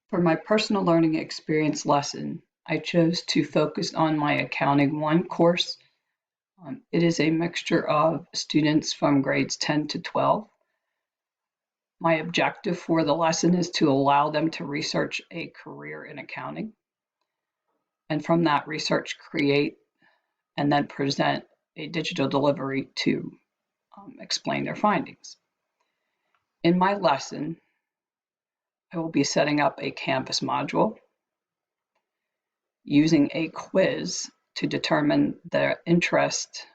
For my personal learning experience lesson, I chose to focus on my Accounting 1 course. It is a mixture of students from grades 10 to 12. My objective for the lesson is to allow them to research a career in accounting, and from that research create and then present a digital delivery to explain their findings. In my lesson, I will be setting up a Canvas module, using a quiz to determine their interest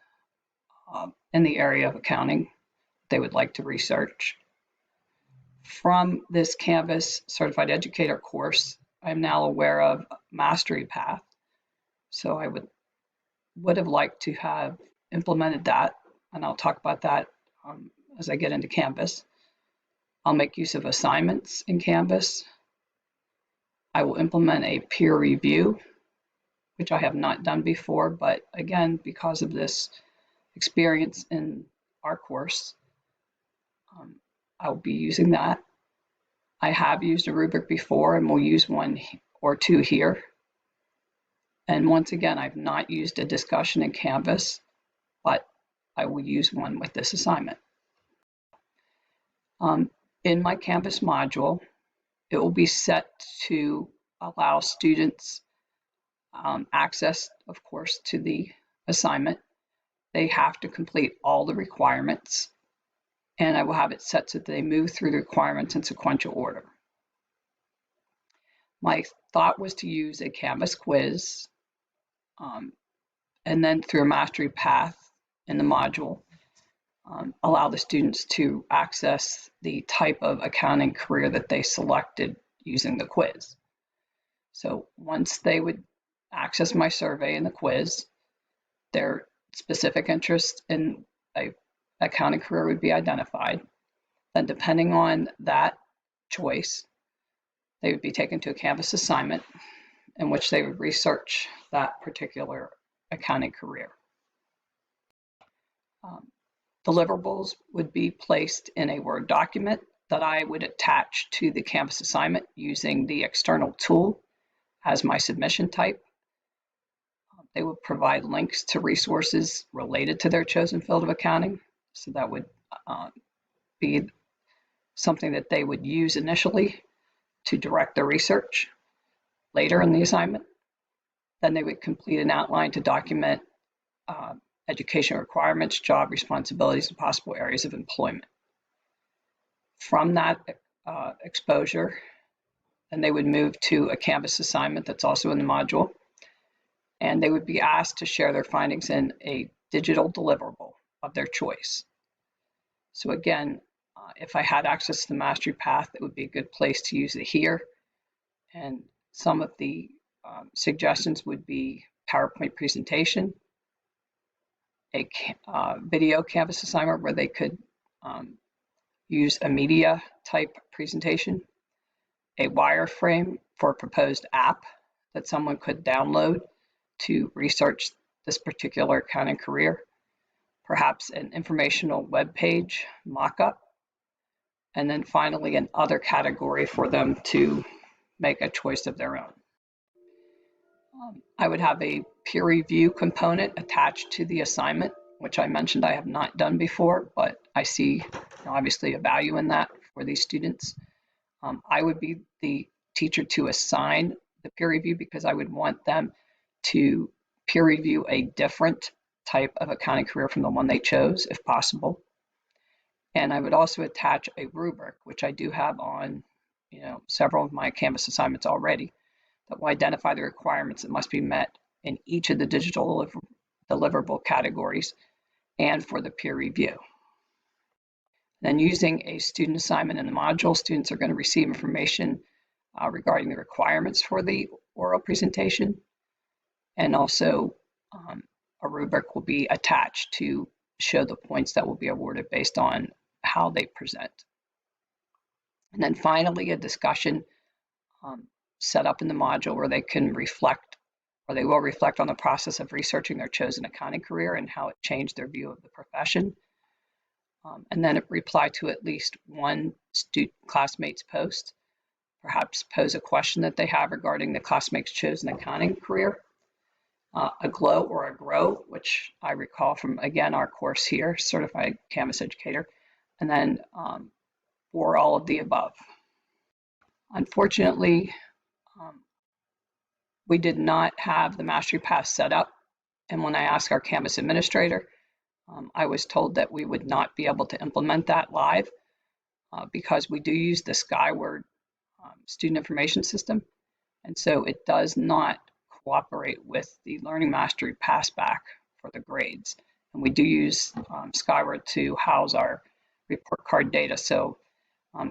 in the area of accounting they would like to research. From this Canvas Certified Educator course, I'm now aware of Mastery Path. So I would have liked to have implemented that, and I'll talk about that as I get into Canvas. I'll make use of assignments in Canvas. I will implement a peer review, which I have not done before, but again, because of this experience in our course, I'll be using that. I have used a rubric before and will use one or two here. And once again, I've not used a discussion in Canvas, but I will use one with this assignment. In my Canvas module, it will be set to allow students access, of course, to the assignment. They have to complete all the requirements, and I will have it set so that they move through the requirements in sequential order. My thought was to use a Canvas quiz, and then through a Mastery Path in the module, allow the students to access the type of accounting career that they selected using the quiz. So once they would access my survey and the quiz, their specific interest in a accounting career would be identified. Then depending on that choice, they would be taken to a Canvas assignment in which they would research that particular accounting career. Deliverables would be placed in a Word document that I would attach to the Canvas assignment using the external tool as my submission type. They would provide links to resources related to their chosen field of accounting. So that would be something that they would use initially to direct their research later in the assignment. Then they would complete an outline to document education requirements, job responsibilities, and possible areas of employment. From that exposure, then they would move to a Canvas assignment that's also in the module, and they would be asked to share their findings in a digital deliverable of their choice. So again, if I had access to the Mastery Path, it would be a good place to use it here. And some of the suggestions would be PowerPoint presentation, a video Canvas assignment where they could use a media type presentation, a wireframe for a proposed app that someone could download to research this particular accounting career, perhaps an informational web page mock-up, and then finally an other category for them to make a choice of their own. I would have a peer review component attached to the assignment, which I mentioned I have not done before, but I see obviously a value in that for these students. I would be the teacher to assign the peer review because I would want them to peer review a different type of accounting career from the one they chose, if possible. And I would also attach a rubric, which I do have on several of my Canvas assignments already, that will identify the requirements that must be met in each of the digital deliverable categories and for the peer review. Then using a student assignment in the module, students are going to receive information regarding the requirements for the oral presentation, and also a rubric will be attached to show the points that will be awarded based on how they present. And then finally, a discussion set up in the module where they can reflect, or they will reflect on the process of researching their chosen accounting career and how it changed their view of the profession. And then reply to at least one classmate's post, perhaps pose a question that they have regarding the classmate's chosen accounting career, a GLOW or a GROW, which I recall from, again, our course here, Certified Canvas Educator, and then or all of the above. Unfortunately, we did not have the Mastery Path set up, and when I asked our Canvas administrator, I was told that we would not be able to implement that live because we do use the Skyward student information system, and so it does not cooperate with the Learning Mastery Passback for the grades. And we do use Skyward to house our report card data. So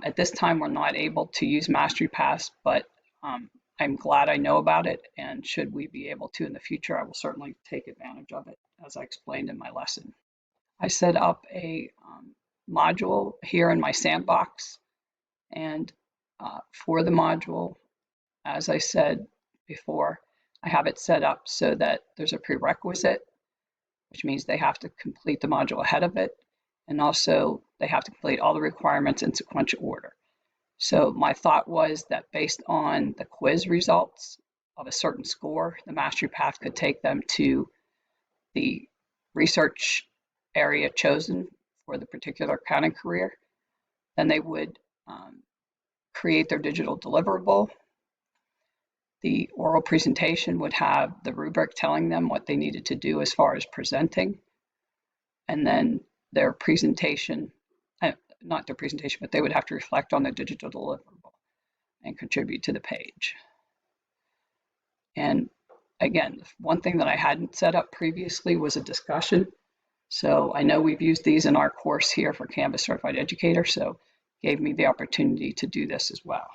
at this time, we're not able to use Mastery Pass, but I'm glad I know about it. And should we be able to in the future, I will certainly take advantage of it, as I explained in my lesson. I set up a module here in my sandbox. And for the module, as I said before, I have it set up so that there's a prerequisite, which means they have to complete the module ahead of it. And also they have to complete all the requirements in sequential order. So my thought was that based on the quiz results of a certain score, the Mastery Path could take them to the research area chosen for the particular accounting career. Then they would create their digital deliverable. The oral presentation would have the rubric telling them what they needed to do as far as presenting. And then their presentation, not their presentation, but they would have to reflect on the digital deliverable and contribute to the page. And again, one thing that I hadn't set up previously was a discussion. So I know we've used these in our course here for Canvas Certified Educator, so gave me the opportunity to do this as well.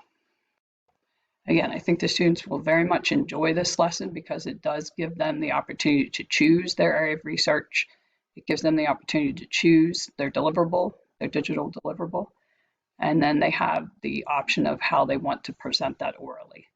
Again, I think the students will very much enjoy this lesson because it does give them the opportunity to choose their area of research. It gives them the opportunity to choose their deliverable, their digital deliverable, and then they have the option of how they want to present that orally.